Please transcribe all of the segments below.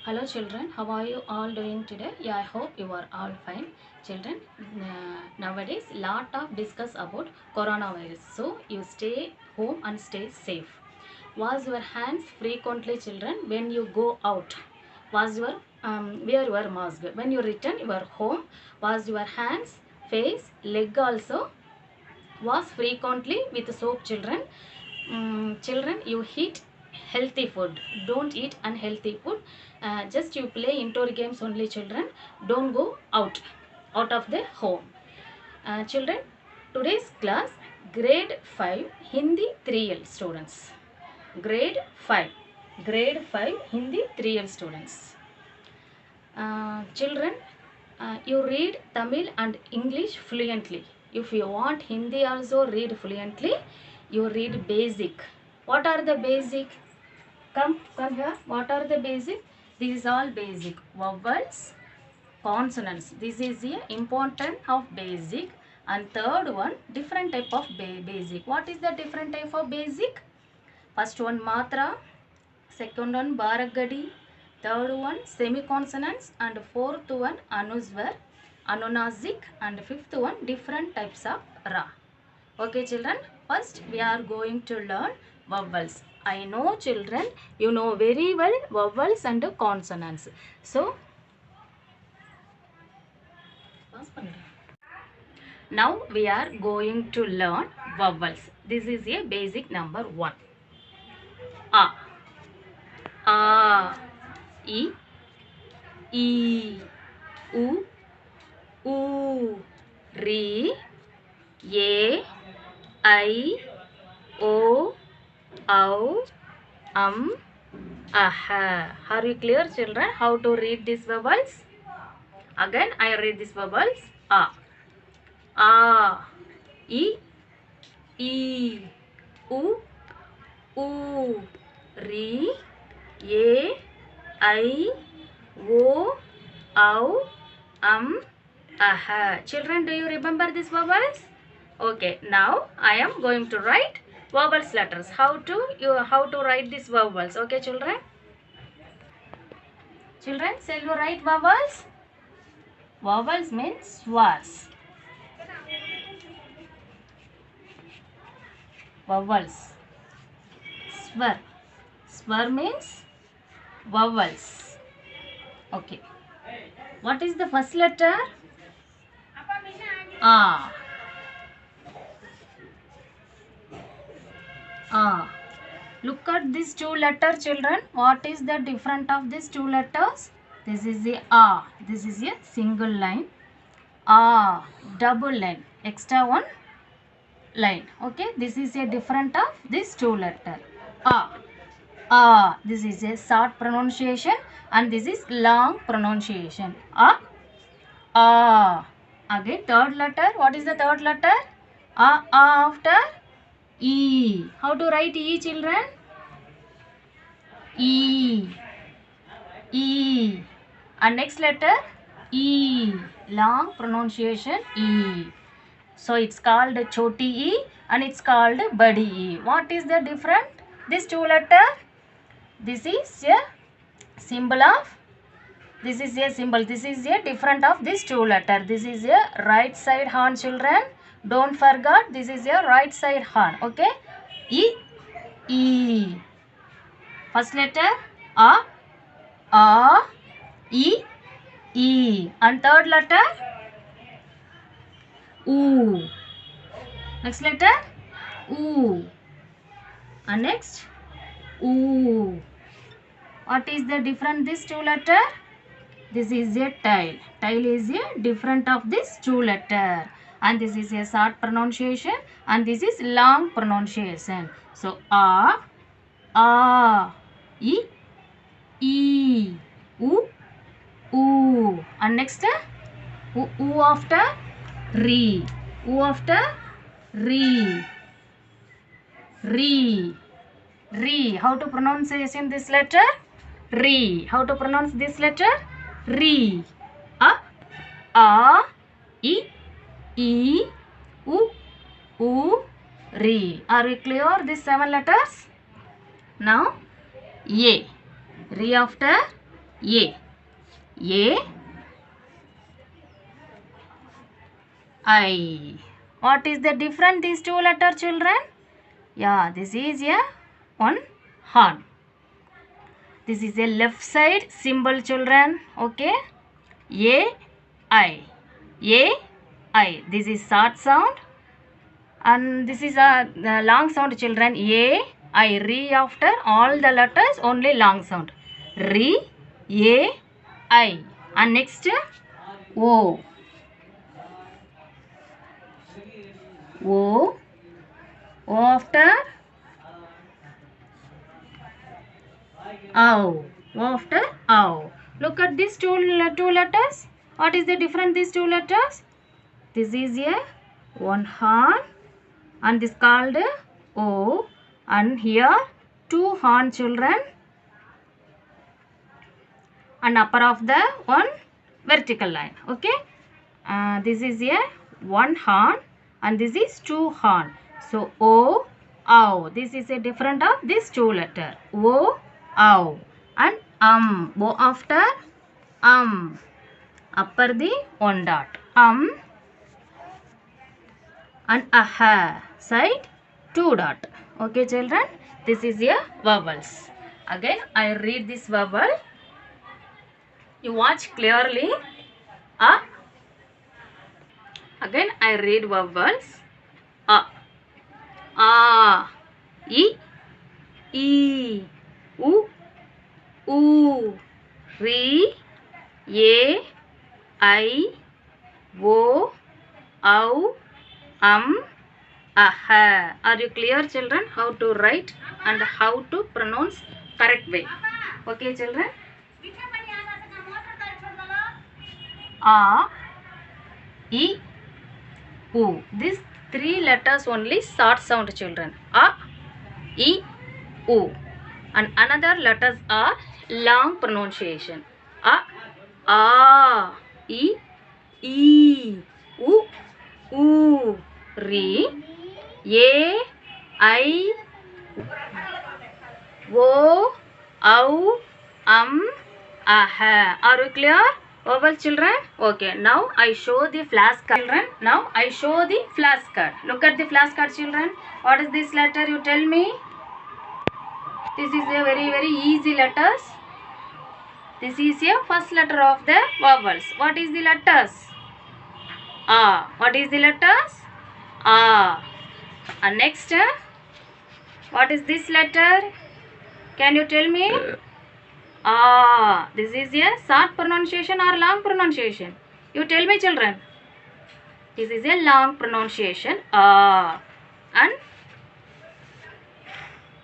Hello children, how are you all doing today? Yeah, I hope you are all fine. Children, nowadays lot of discuss about coronavirus. So you stay home and stay safe. Wash your hands frequently children when you go out. Wear your mask. When you return your home, wash your hands, face, leg also. Wash frequently with soap children. Children, you eat healthy food, don't eat unhealthy food. Just you play indoor games only children, don't go out of the home. Children, today's class grade 5 Hindi 3L students. Grade 5 grade 5 Hindi 3L students. Children, you read Tamil and English fluently. If you want Hindi also read fluently, you read basic. What are the basic? Come here. What are the basic? This is all basic. Vowels, consonants. This is the important of basic. And third one, different type of basic. What is the different type of basic? First one matra, second one baragadi, third one semi-consonants, and fourth one anuswar, anunasic, and fifth one different types of ra. Okay children, first we are going to learn vowels. I know children, you know very well vowels and consonants. So now we are going to learn vowels. This is a basic number 1. A, I, E, U, U, Ri, Ye, I, O, Au, Aha. Are you clear children how to read these vowels? Again I read these vowels. A, I, E, U, U, Ri, Ye, I, O, Au, Aha. Children, do you remember these vowels? Okay, now I am going to write vowels letters. How to write these vowels? Okay children. Children, shall you write vowels? Vowels means swars. Vowels. Swar. Swar means vowels. Okay. What is the first letter? A. Look at these two letters children. What is the difference of these two letters? This is the A. This is a single line. A. Double line. Extra one line. Okay. This is a difference of these two letters. A. This is a short pronunciation and this is long pronunciation. A. Again third letter. What is the third letter? A after E. How to write E children? E. E. And next letter E. Long pronunciation E. So it's called choti E and it's called badi E. What is the difference? These two letters. This is a symbol of. This is a symbol. This is a different of these two letters. This is a right side horn children. Don't forget this is a right side horn. Okay. E. E. First letter A. E. E. And third letter U. Next letter U. And next U. What is the difference these two letters? This is a tail. Tail is a different of these two letters. And this is a short pronunciation and this is long pronunciation. So A, E, E, U, U. And next U after Re. U after Re. Re. Re. How to pronunciation this letter? Re. How to pronounce this letter? Re. A, E, E, U, U, Re. Are we clear these 7 letters? Now A. Re after A. A. I. What is the difference these two letter, children? Yeah, this is a one horn. This is a left side symbol, children. Okay. A. I. A. I. This is short sound. And this is a long sound, children. A. I. Re after all the letters, only long sound. Re. A. I. And next O. O. O after ow. O after ow. Look at these two letters. What is the difference these two letters? This is a one horn and this called O, and here two horn, children, and upper of the one vertical line. Okay. This is a one horn and this is two horn. So O, ow. This is a different of these two letter. O, ow. And O after upper the one dot. And aha side two dot. Okay, children. This is a vowels. Again I read this vowel. You watch clearly. A. Again I read vowels. A. A. E. U. Re. A. I. O. Ow. Aha. Are you clear, children, how to write and how to pronounce correct way? Okay, children. A, E, U. These three letters only short sound, children. A, E, U. And another letters are long pronunciation. A, E, U, U. Re. A. I. O. Ow. Aha. Are you clear? Vowel, children? Okay. Now I show the flashcard, children. Now I show the flashcard. Look at the flashcard, children. What is this letter? You tell me. This is a very easy letters. This is a first letter of the vowels. What is the letters? A. What is the letters? A. And next, what is this letter? Can you tell me? A. This is a short pronunciation or long pronunciation? You tell me, children. This is a long pronunciation. A.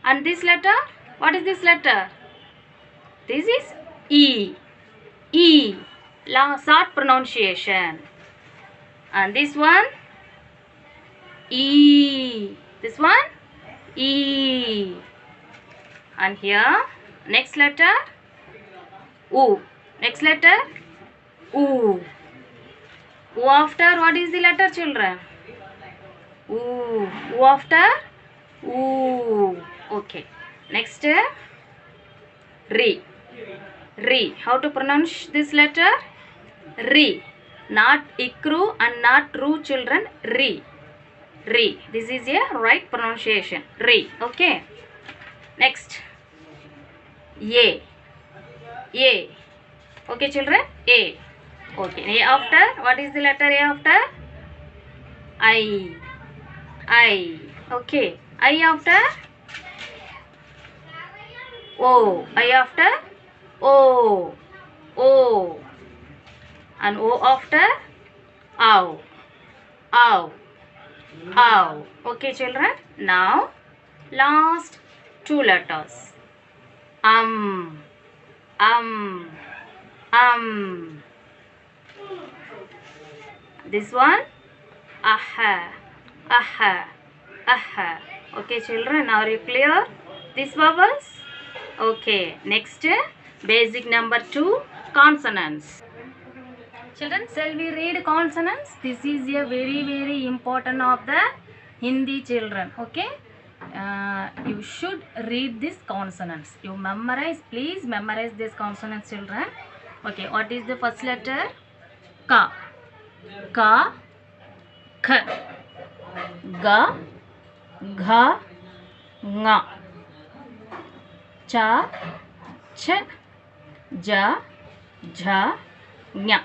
And this letter? What is this letter? This is E. E. Long short pronunciation. And this one? E. This one? E. And here, next letter? U. Next letter? U. U after what is the letter, children? U. U after? U. Okay. Next, Re. Re. How to pronounce this letter? Re. Not ikru and not true, children. Re. Re. This is a right pronunciation. Re. Okay. Next. A. A. Okay, children. A. Okay. A after. What is the letter A after? I. I. Okay. I after? O. I after? O. O. And O after? Ow. Ow. Ow. Okay, children. Now, last two letters. This one? Aha. Aha. Aha. Okay, children. Are you clear? These vowels? Okay. Next, basic number 2, consonants. Children, shall we read consonants? This is a very important of the Hindi, children. Okay. You should read these consonants. You memorize, please memorize these consonants, children. Okay, what is the first letter? Ka. Ka, kh, ga, gha, nga, cha, ch, ja, jha, nya.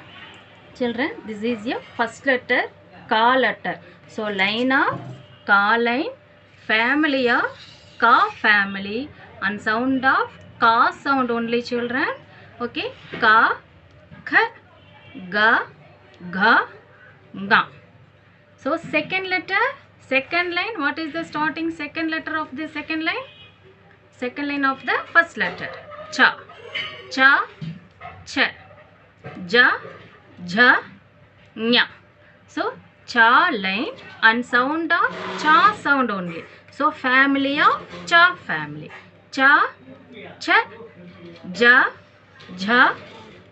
Children, this is your first letter, ka letter. So line of ka line, family of ka family, and sound of ka sound only, children. Okay, ka, kh, ga, gha, nga. So second letter, second line, what is the starting second letter of the second line? Second line of the first letter, cha, cha, ch, ja, jha, nya. So cha line and sound of cha sound only. So family of cha family, cha, ch, ja, jha,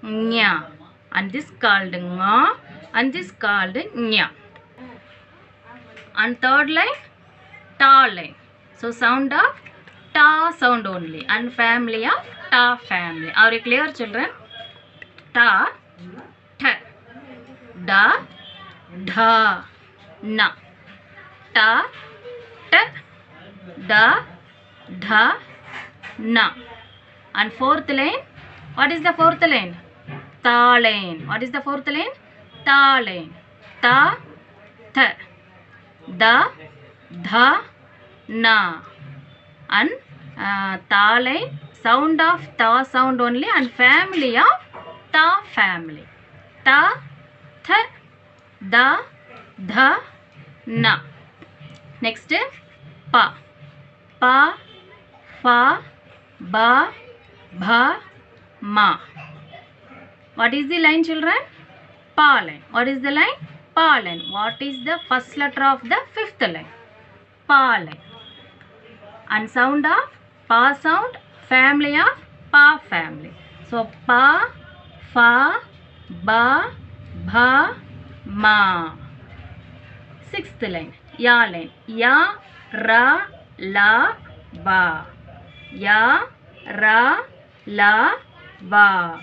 nya, and this called nga, and this called nya. And third line, ta line. So sound of ta sound only, and family of ta family. Are you clear, children? Ta, th, da, dha, na. Ta, t, da, dha, na. And fourth line, what is the fourth line? Ta line. What is the fourth line? Ta line. Ta, th, da, dha, na. And ta line, sound of ta sound only, and family of ta family. Ta, th, da, dha, na. Next, pa. Pa, fa, ba, bha, ma. What is the line, children? Pa line. What is the line? Pa line. What is the first letter of the fifth line? Pa line. And sound of pa sound, family of pa family. So pa, fa, ba, bha, ma. Sixth line, ya line. Ya, ra, la, ba. Ya, ra, la, ba.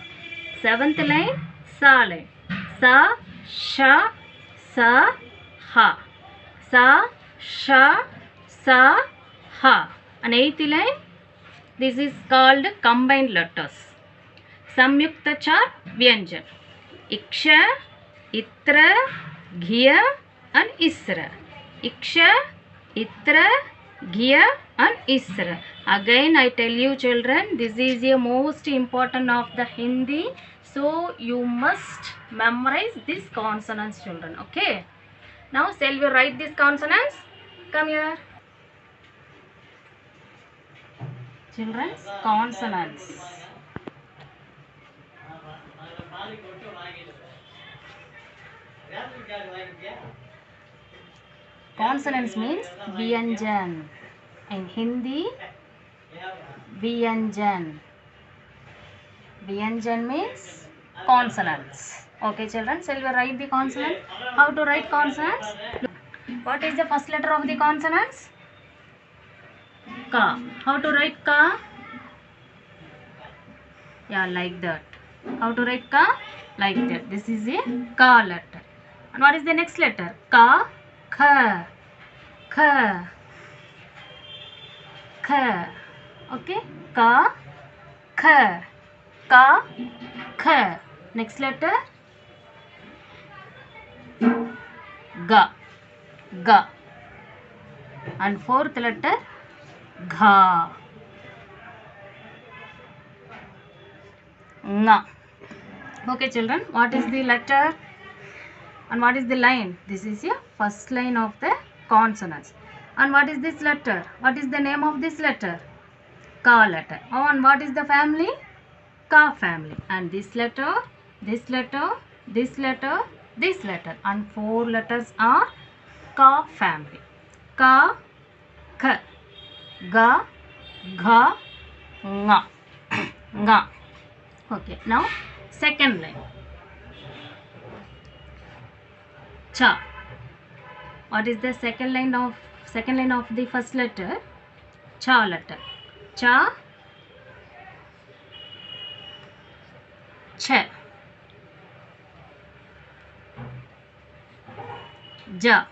Seventh line, sa line. Sa, sha, sa, ha. Sa, sha, sa, ha. And eighth line, this is called combined letters. Samyukta char vyanjan. Iksha, itra, ghya, and isra. Iksha, itra, ghya, and isra. Again I tell you, children, this is the most important of the Hindi. So you must memorize these consonants, children. Okay. Now shall we write these consonants? Come here. Children's consonants. Consonants means vyanjan. In Hindi, vyanjan. Vyanjan means consonants. Okay, children, shall we write the consonant? How to write consonants? What is the first letter of the consonants? Ka. How to write ka? Yeah, like that. How to write ka? Like that. This is a ka letter. And what is the next letter? Ka, kha, kha, kha. Okay. Ka, kha, ka, kha. Next letter? Ga, ga. And fourth letter? Gha, nga. Okay, children, what is the letter and what is the line? This is your first line of the consonants. And what is this letter? What is the name of this letter? Ka letter. Oh, and what is the family? Ka family. And this letter, this letter, this letter, this letter. And four letters are Ka family. Ka, kha, ga, gha, nga. Nga. Okay, now second line. Cha. What is the second line of the first letter? cha letter. Cha, cha, ja,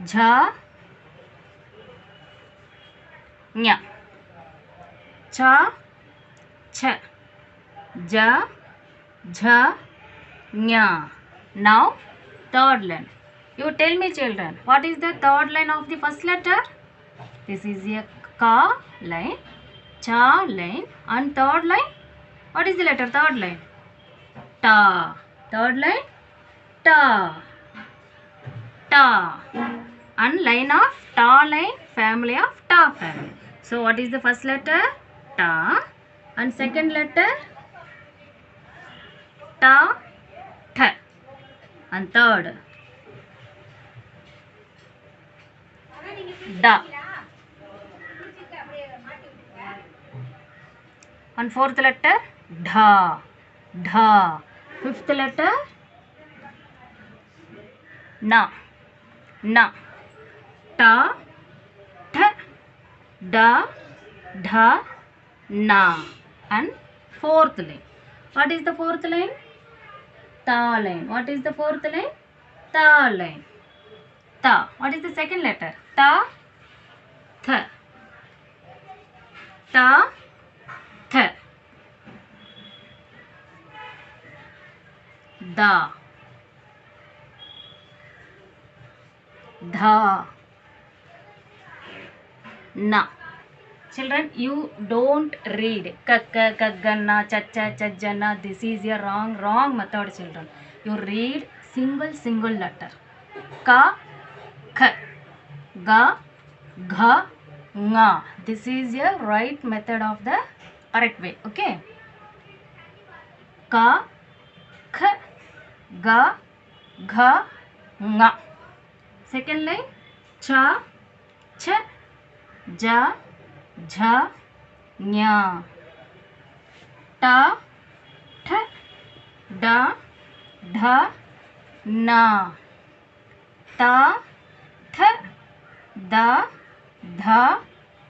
jha, nya, cha, cha, ja, jha, nya. Now third line. You tell me, children, what is the third line of the first letter? This is a ka line, cha line, and third line. What is the letter? Third line. Ta. Third line. Ta. Ta. And line of ta line, family of ta family. So what is the first letter? Ta. And second letter? Ta. Tha. And third? Da. And fourth letter? Dha. Dha. Fifth letter? Na. Na. Ta. Tha. Da. Dha. Na. And fourth line. What is the fourth line? Ta line. What is the fourth line? Ta line. Ta. What is the second letter? Ta. Tha. Ta. Tha. Da. Dha. Na. Children, you don't read kakka, kaggana, chacha, chajjana. This is a wrong method, children. You read single letter. Ka, kha, ga, gha, nga. This is a right method of the correct way. Okay. Ka, kha, ga, gha, nga. Second line. Cha, cha, ja, jha, nya. Ta, tha, da, dha, na. Ta, tha, da, dha,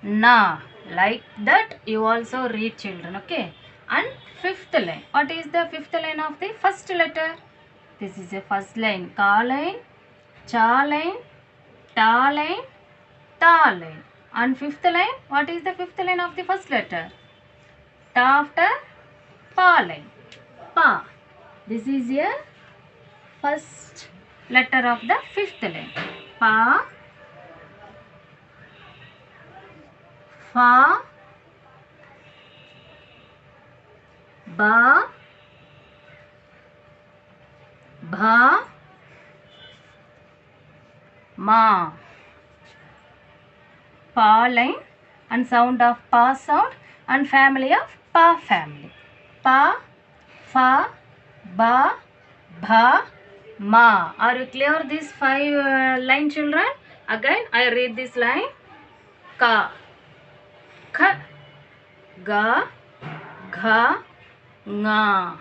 na. Like that you also read, children. Okay. And fifth line. What is the fifth line of the first letter? This is the first line. Ka line, cha line, ta line, ta line. And fifth line. What is the fifth line of the first letter? Ta after pa line. Pa. This is a first letter of the fifth line. Pa, fa, ba, bha, ma. Pa line and sound of pa sound and family of pa family. Pa, fa, ba, bha, ma. Are you clear these 5 line, children? Again I read this line. Ka, kha, ga, gha, nga.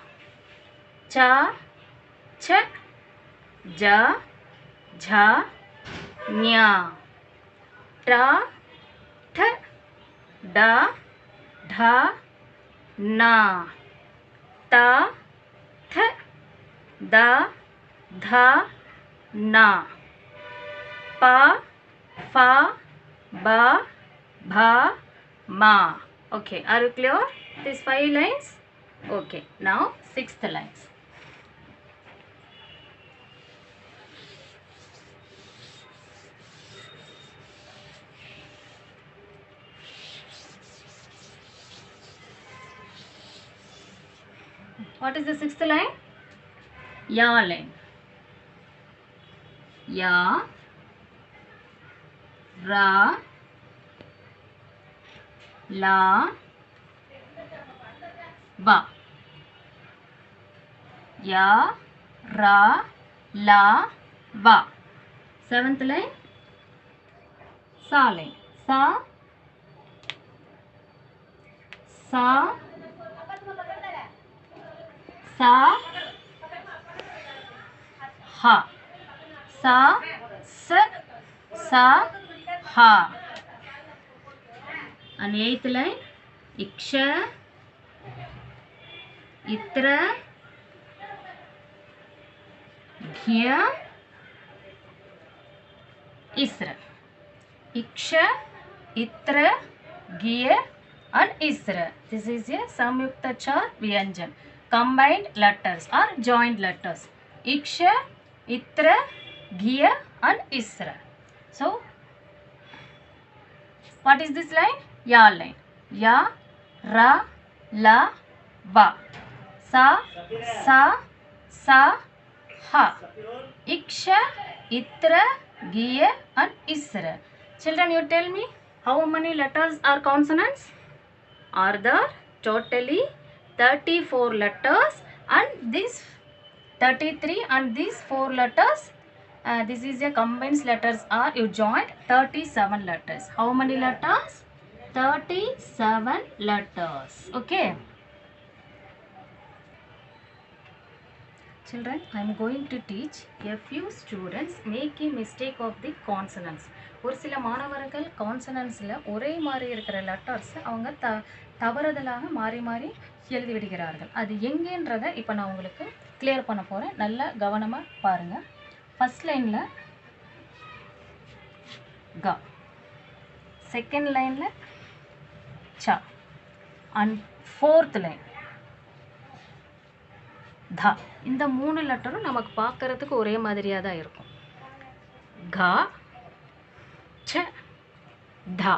Cha, cha, ja, jha, nya. Ta, tha, da, dha, na. Ta, tha, da, dha, na. Pa, fa, ba, bha, ma. Okay, are you clear? These 5 lines? Okay, now 6th lines. What is the 6th line? Ya line. Ya, ra, la, ba. Ya, ra, la, ba. 7th line. Sa line. Sa, sa, sa, ha. Sa, sa, sa ha. And 8th line iksha itra ghya isra. Iksha itra ghya and isra. This is a samyukta char vyanjan, combined letters or joint letters. Iksha itra ghya and isra. So what is this line? Ya line. Ya ra la ba. Sa sa sa ha. Iksha itra ghya and isra. Children, you tell me, how many letters are consonants? Are there totally 34 letters, and this 33 and these 4 letters, this is a combined letters are you joined 37 letters. How many letters? 37 letters. Okay. Children, I am going to teach a few students make a mistake of the consonants. ஒரு சில மாணவர்கள் கான்சனன்ஸில் ஒரே மாதிரி இருக்கிற letters அவங்க தவறுதலாக மாறி மாறி எழுதி விடுகிறார்கள். அது எங்கேன்றதை இப்போ நான் உங்களுக்கு கிளியர் பண்ண போகிறேன். நல்லா கவனமாக பாருங்கள். ஃபர்ஸ்ட் லைனில் க, செகண்ட் லைனில் ச, அண்ட் ஃபோர்த் லைன் த. இந்த 3 லெட்டரும் நமக்கு பார்க்கறதுக்கு ஒரே மாதிரியாக தான் இருக்கும். க ch dha.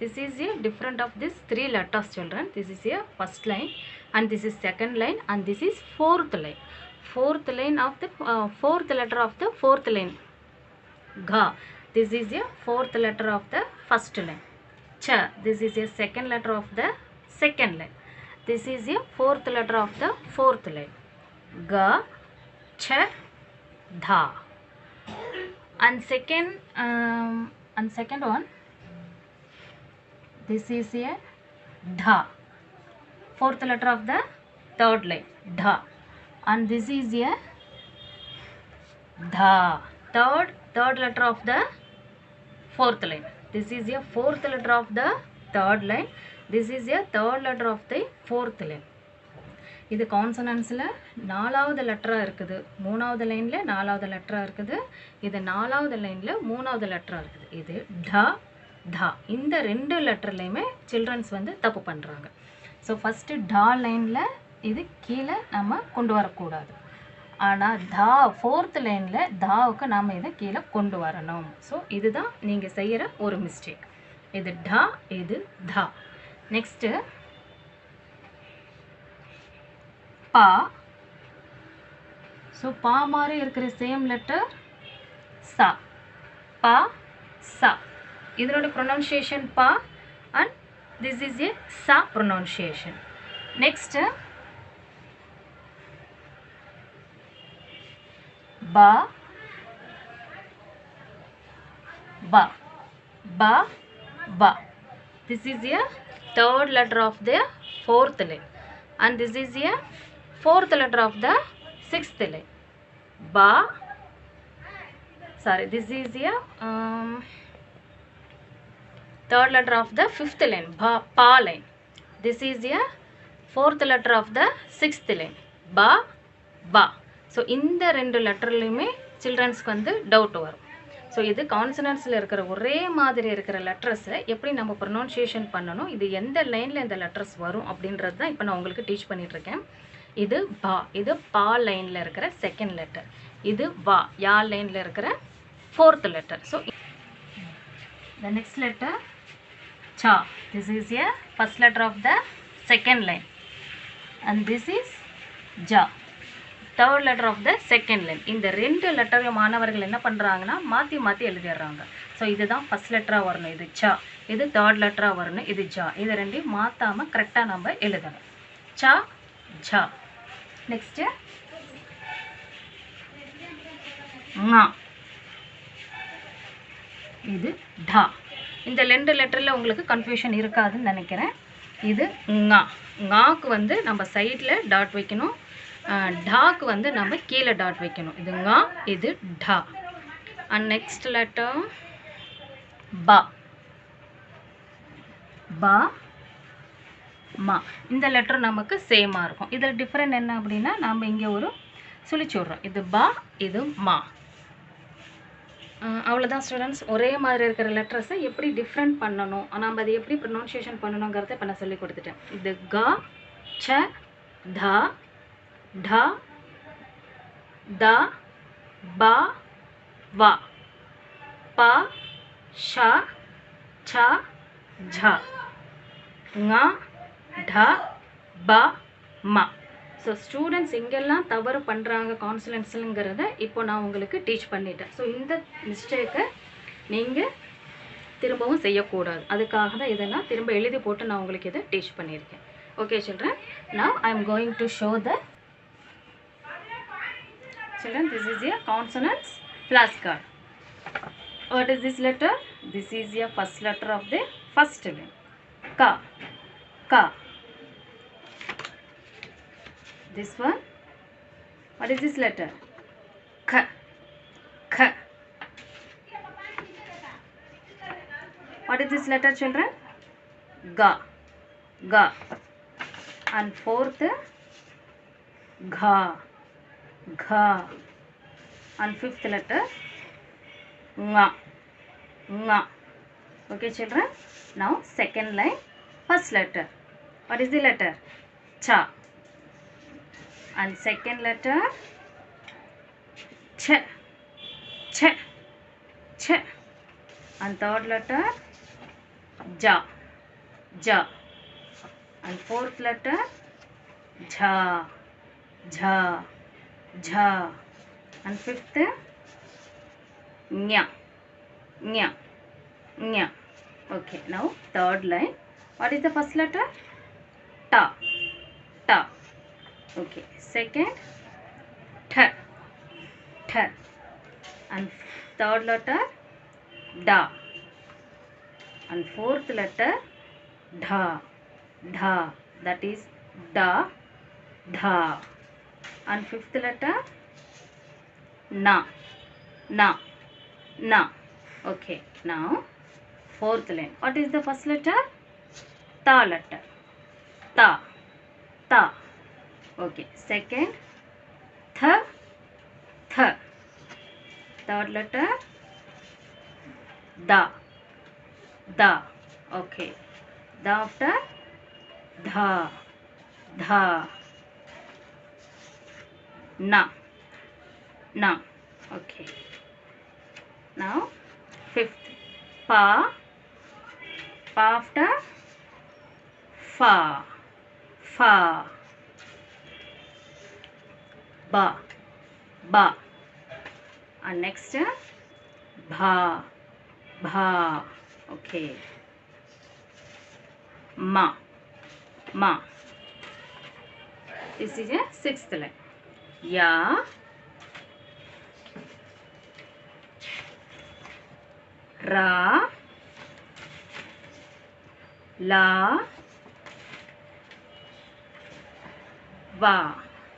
This is a different of this 3 letters, children. This is a first line and this is second line and this is fourth line. Fourth line of the fourth letter of the fourth line. Gha. This is a fourth letter of the first line. Cha. This is a second letter of the second line. This is a fourth letter of the fourth line. Ga cha dha. And second one, this is a dha, fourth letter of the third line, dha, and this is a dha, third letter of the fourth line. This is a fourth letter of the third line. This is a third letter of the fourth line. இது கான்சனன்ஸில் 4வது லெட்டராக இருக்குது. 3வது லைனில் 4வது லெட்டராக இருக்குது. இது 4வது லைனில் 3வது லெட்டராக இருக்குது. இது ட த. இந்த 2 லெட்டர்லையுமே சில்ட்ரன்ஸ் வந்து தப்பு பண்ணுறாங்க. ஸோ ஃபஸ்ட்டு ட லைனில் இது கீழே நம்ம கொண்டு வரக்கூடாது. ஆனால் தா ஃபோர்த் லைனில் தாவுக்கு நாம் இதை கீழே கொண்டு வரணும். ஸோ இதுதான் நீங்கள் செய்கிற ஒரு மிஸ்டேக். இது ட, இது த. நெக்ஸ்ட்டு பா. ஸோ பா மாதிரி இருக்கிற சேம் லெட்டர் சா. பா சா. இதனோட ப்ரொனவுன்சியேஷன் பா அண்ட் திஸ் இஸ் ஏ சா ப்ரொனவுன்சியேஷன். நெக்ஸ்ட் பா பா பா பா. This is a third letter of the fourth line and this is a fourth letter of the sixth line. Ba. Sorry, this is a third letter of the fifth line, ba, pa line. This is a fourth letter of the sixth line, ba, ba. So இந்த 2 லெட்டர்லையுமே சில்ட்ரன்ஸ்க்கு வந்து doubt வரும். So இது கான்சனன்ஸில் இருக்கிற ஒரே மாதிரி இருக்கிற லெட்டர்ஸை எப்படி நம்ம ப்ரொனவுன்சியேஷன் பண்ணணும், இது எந்த லைனில் இந்த லெட்டர்ஸ் வரும் அப்படின்றது தான் இப்போ நான் உங்களுக்கு டீச் பண்ணிகிட்ருக்கேன். இது பா, இது பா லைனில் இருக்கிற செகண்ட் லெட்டர். இது வா, யா லைனில் இருக்கிற fourth letter. So the next letter சா. This is a first letter of the second line and this is ஜா, third letter of the second line. இந்த 2 லெட்டரையும் மாணவர்கள் என்ன பண்ணுறாங்கன்னா மாற்றி மாற்றி எழுதிடுறாங்க. ஸோ இதுதான் ஃபர்ஸ்ட் லெட்டராக வரணும், இது சா. இது தேர்ட் லெட்டராக வரணும், இது ஜா. இது ரெண்டையும் மாற்றாமல் கரெக்டாக நம்ம எழுதணும். சா ஜா. நெக்ஸ்ட்டு ஙா. இது டா. இந்த 2 லெட்டரில் உங்களுக்கு கன்ஃபியூஷன் இருக்காதுன்னு நினைக்கிறேன். இது ஙா. ங்காக்கு வந்து நம்ம சைடில் டாட் வைக்கணும், டாக்கு வந்து நம்ம கீழே டாட் வைக்கணும். இது ங்கா, இது டா. And next letter ba ba ma. இந்த லெட்டர் நமக்கு சேமா இருக்கும். இதில் டிஃப்ரெண்ட் என்ன அப்படின்னா நாம் இங்கே ஒரு சுழிச்சு விட்றோம். இது பா, இது மா. அவ்வளோதான் ஸ்டூடெண்ட்ஸ். ஒரே மாதிரி இருக்கிற லெட்டர்ஸை எப்படி டிஃப்ரெண்ட் பண்ணணும், நம்ம அதை எப்படி ப்ரொனவுன்சியேஷன் பண்ணணுங்கிறத இப்போ நான் சொல்லி கொடுத்துட்டேன். இது க, ச, த, ட, த, ப, வ, ப, ஷ, ச, ஜ, ங, ட, ப, ம. ஸோ ஸ்டூடெண்ட்ஸ் எங்கெல்லாம் தவறு பண்ணுறாங்க கான்சனன்ட்ஸுங்கிறத இப்போ நான் உங்களுக்கு டீச் பண்ணிட்டேன். ஸோ இந்த மிஸ்டேக்கை நீங்கள் திரும்பவும் செய்யக்கூடாது. அதுக்காக தான் இதை நான் திரும்ப எழுதி போட்டு நான் உங்களுக்கு இதை டீச் பண்ணியிருக்கேன். Okay children, now I am going to show the children, this is a consonants flashcard. What is this letter? This is a first letter of the first line. Ka, ka. This one, what is this letter? Kha, kha. What is this letter, children? Ga, ga. And fourth, gha, gha. And fifth letter, nga, nga. Okay children, now second line, first letter. What is the letter? Cha. And second letter, ch, ch, ch. And third letter, ja, ja. And fourth letter, jha, jha, jha. And fifth, nya, nya, nya. Okay, now third line. What is the first letter? Ta, ta. Okay, second, th, th. And third letter, da. And fourth letter, dha, dha. That is da, dha. And fifth letter, na, na, na. Okay, now fourth line. What is the first letter? Ta letter. Ta, ta. Okay, second, th, th. Third letter, da, da. Okay, da after dha, dha. Na, na. Okay, now fifth, pa, pa after fa, fa. Ba, ba. And next, bha, bha. Okay, ma, ma. This is a sixth line. Ya, ra, la, va.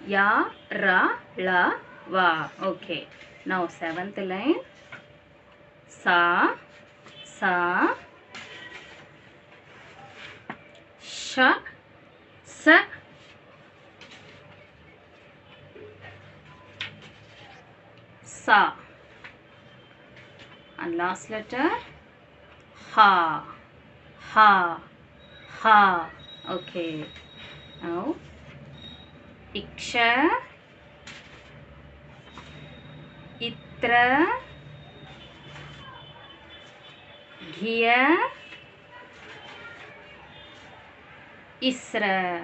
Ya, ra, la, va. Okay, now seventh line. Sa, sa, sha, sa, sa. And last letter, ha, ha, ha. Okay, now iksha, itra, ghya, isra.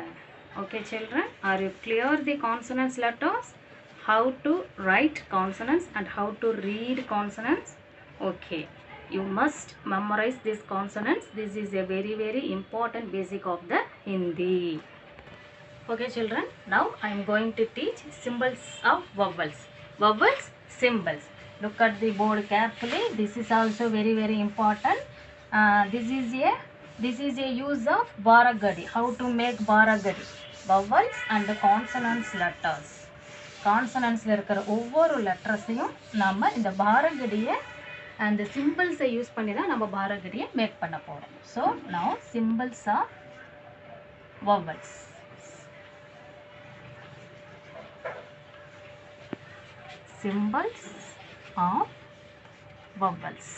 Okay children, are you clear the consonants letters? How to write consonants and how to read consonants? Okay, you must memorize these consonants. This is a very very important basic of the Hindi. Okay children, now I am going to teach symbols of vowels. Vowels, symbols. Look at the board carefully. This is also very very important. This is a use of Baragadi. How to make Baragadi? Vowels and consonants letters. கான்சனன்ஸில் இருக்கிற ஒவ்வொரு லெட்டர்ஸையும் நம்ம இந்த பாரகடியை and the symbols use பண்ணி தான் நம்ம பாரகடியை make பண்ண போறோம். So now symbols of vowels. Symbols of vowels.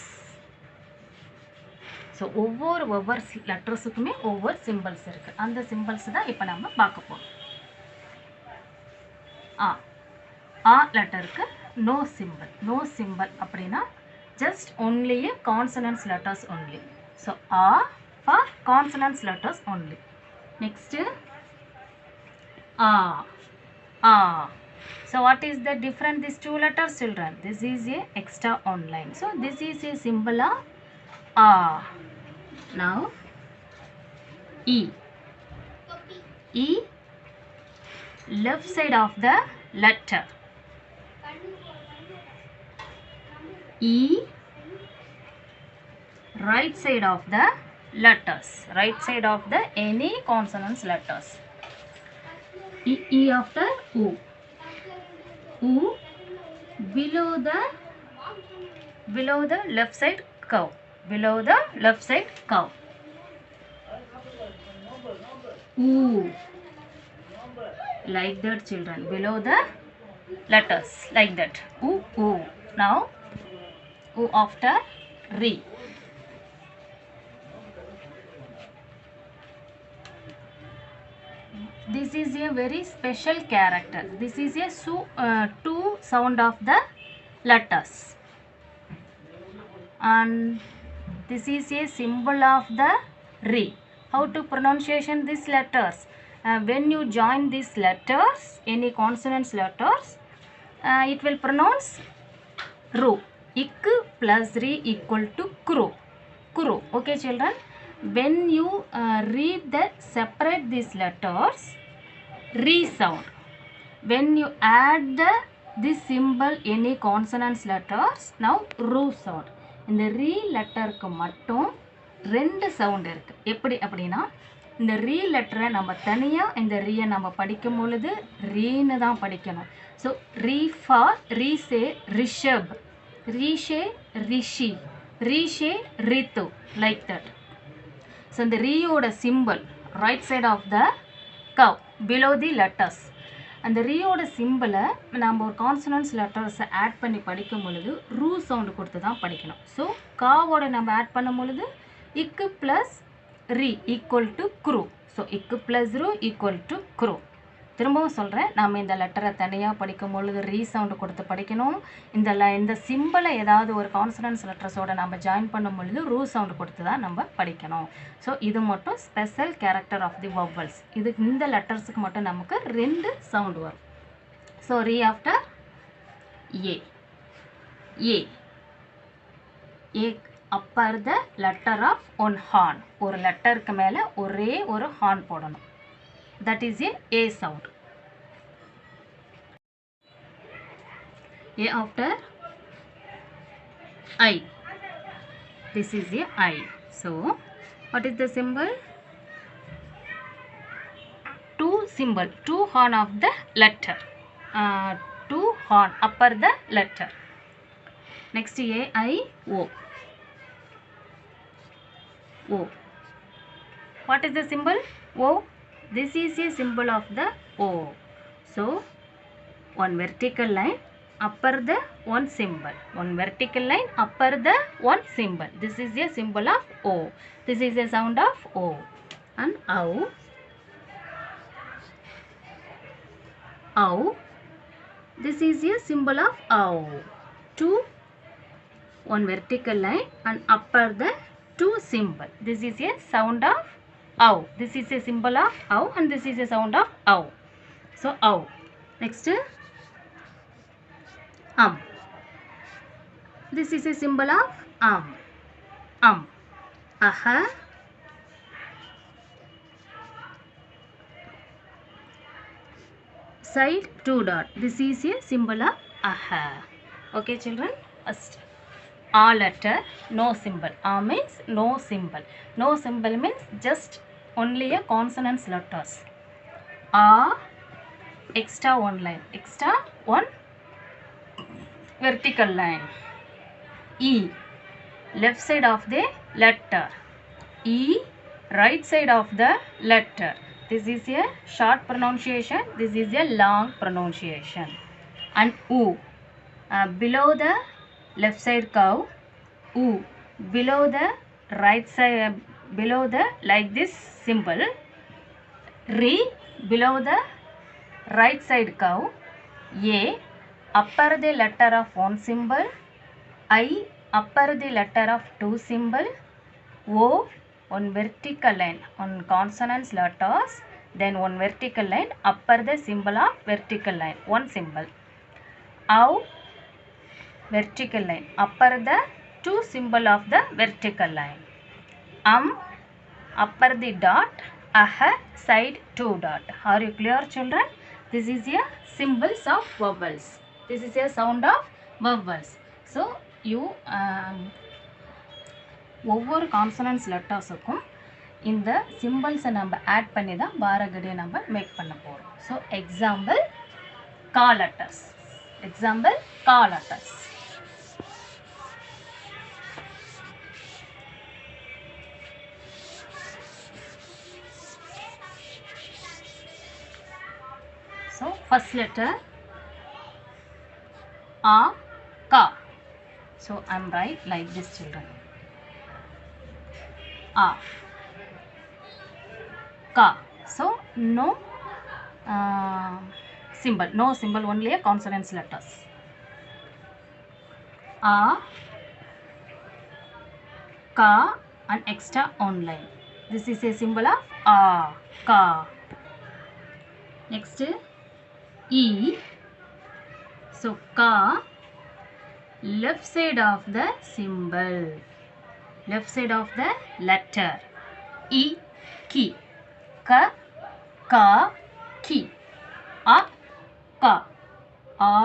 So ஒவ்வொரு vowels லெட்டர்ஸுக்குமே ஒவ்வொரு symbols இருக்கு. அந்த symbols தான் இப்போ நம்ம பார்க்க போறோம். ஆ லெட்டருக்கு no symbol. No symbol அப்படின்னா just only a consonants letters only. So A for consonants letters only. Next A. So what is the difference these two letters, children? This is a extra online. So this is a symbol of A. Now E. E left side of the letter. E right side of the letters. Right side of the any consonants letters. E after U. U below the left side curve. Below the left side curve. U. Like that, children. Below the letters. Like that. U. U. Now U after Re. This is a very special character. This is a two sound of the letters, and this is a symbol of the Re. How to pronunciation these letters? When you join these letters, any consonants letters, it will pronounce Ru. Ik plus Re equal to Kru. Kru. Okay, children. When you read the separate these letters, Re sound. When you add this symbol any consonants letters, now Ru sound. இந்த Re லெட்டருக்கு மட்டும் ரெண்டு sound இருக்கு. எப்படி அப்படின்னா இந்த Re லெட்டரை நம்ம தனியாக இந்த ரீயை நம்ம படிக்கும் பொழுது ரீன்னு தான் படிக்கணும். So re for ரீசே Rishabh, ரீஷே Rishi, ரீஷே Ritu, like that. So இந்த ரீயோட simple right side of the gov below the letters. அந்த ரீயோட சிம்பிளை நம்ம ஒரு கான்சனன்ஸ் லெட்டர்ஸை ஆட் பண்ணி படிக்கும் பொழுது ரூ சவுண்டு கொடுத்து தான் படிக்கணும். ஸோ காவோட நம்ம ஆட் பண்ணும் பொழுது இக்கு ப்ளஸ் ரீ ஈக்குவல் டு க்ரூ. ஸோ இக்கு ப்ளஸ் ரூ ஈக்குவல் டு க்ரூ. திரும்பவும் சொல்கிறேன், நம்ம இந்த லெட்டரை தனியாக படிக்கும் பொழுது ரீ சவுண்டு கொடுத்து படிக்கணும். இந்த சிம்பிளை ஏதாவது ஒரு கான்சனன்ஸ் லெட்டர்ஸோட நம்ம ஜாயின் பண்ணும் பொழுது ரூ சவுண்டு கொடுத்து தான் நம்ம படிக்கணும். ஸோ இது மட்டும் special character of the vowels. இது இந்த லெட்டர்ஸுக்கு மட்டும் நமக்கு ரெண்டு சவுண்டு வரும். ஸோ ரீ after A. A A upper the letter of one horn. ஒரு லெட்டருக்கு மேலே ஒரே ஒரு ஹார்ன் போடணும். That is a sound. A after I. This is a I. So what is the symbol? Two symbol, two horn of the letter. Two horn upper the letter. Next A I O. O. What is the symbol? O. This is a symbol of the O. So one vertical line upper the one symbol. One vertical line upper the one symbol. This is a symbol of O. This is a sound of O. And ow. Ow. This is a symbol of ow. Two, one vertical line and upper the two symbol. This is a sound of ow. This is a symbol of ow and this is a sound of ow. So ow. Next This is a symbol of aha. Side two dot. This is a symbol of aha. Okay, children. First A letter, no symbol. A means no symbol. No symbol means just only a consonants letters. A extra one line, extra one vertical line. E left side of the letter. E, right side of the letter. This is a short pronunciation. This is a long pronunciation. And U, below the left side curve. U, below the right side, below the like this symbol. Re, below the right side curve. A, upper the letter of one symbol. I, upper the letter of two symbol. O, one vertical line on consonants letters, then one vertical line upper the symbol of vertical line, one symbol. Au, vertical line upper the two symbol of the vertical line. Upper the dot, side two dot. Are you clear, children? This is a symbols of vowels. This is a sound of vowels. So you ஒவ்வொரு consonants லெட்டர்ஸுக்கும் இந்த சிம்பிள்ஸை நம்ம add பண்ணி தான் பாரகடியை நம்ம make பண்ண போகிறோம். So example கா letters. Example கா லெட்டர்ஸ். ஸோ ஃபர்ஸ்ட் லெட்டர் ஆ கா. So I am write like this, children. A, ka. So no symbol, no symbol, only a consonants letters. A, ka, and extra on line. This is a symbol of a, ka. Next E. So ka, left side of the symbol, left side of the letter. E, ki. Ka, ka, ki. A, ka. A,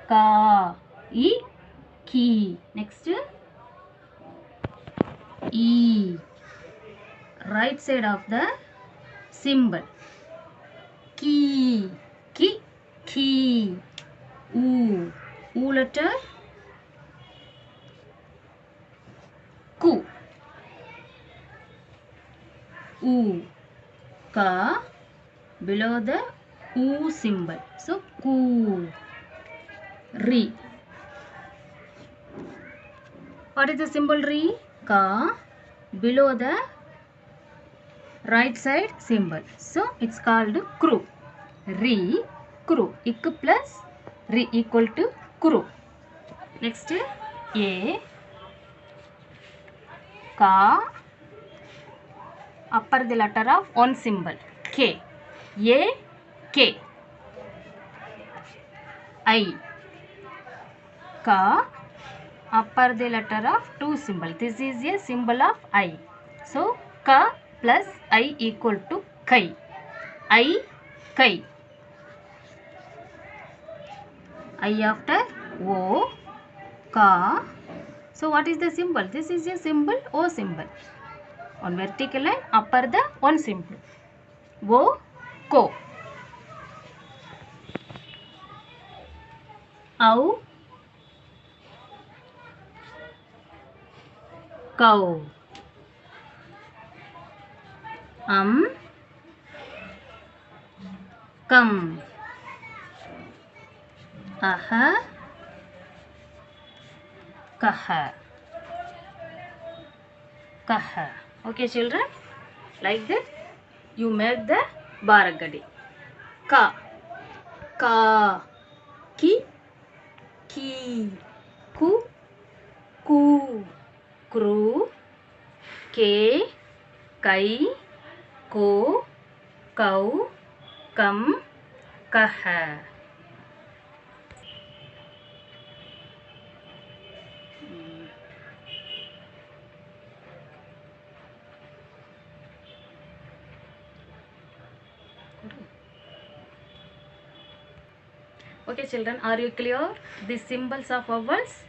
ka. E, ki. Next E, right side of the symbol. Ki, ki, ki. U letter. Ku. U, ka, below the U symbol. So ku. Ri. What is the symbol ri? Ka, below the right side symbol. So it's called kru. Ri, kru. Ik plus ri equal to kru. Next A, ka, upper the letter of one symbol. K. A, K. I, ka, upper the letter of two symbol. This is a symbol of I. So ka plus I equal to kai. I, kai. I after O, ka. So what is the symbol? This is a symbol, O symbol. On vertical line, upper the one symbol. O, ko. Au, cow. Come. Aha, kaha. Kaha. Okay, children, like that you make the baragadi. Ka, ka, ki, ki, ku, ku, kru, ke, kai, ko, kau, kam, kaha. Okay, children, are you clear? These symbols of vowels.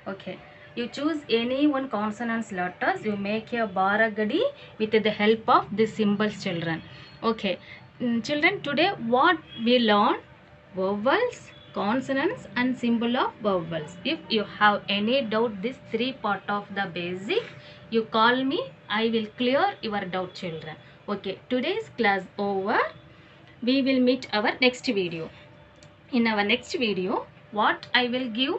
Okay, you choose any one consonants letters. You make a baragadi with the help of these symbols, children. Okay, children, today what we learn? Vowels, consonants and symbol of vowels. If you have any doubt this three part of the basic, you call me. I will clear your doubt, children. Okay, today's class over. We will meet our next video. In our next video, what I will give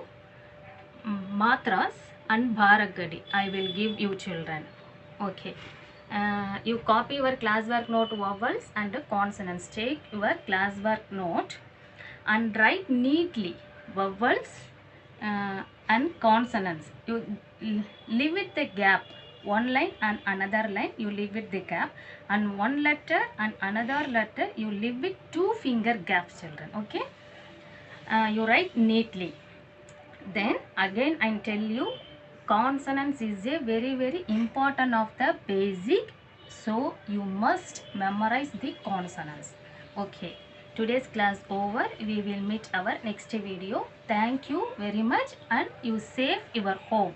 matras and bharagadi. I will give you, children. Okay. You copy your classwork note vowels and consonants. Take your classwork note and write neatly vowels and consonants. You leave with the gap. One line and another line you leave with the gap, and one letter and another letter you leave with 2-finger gaps, children. Okay. You write neatly. Then again I tell you, consonants is a very important of the basic, so you must memorize the consonants. Okay, today's class over. We will meet our next video. Thank you very much, and you save your home.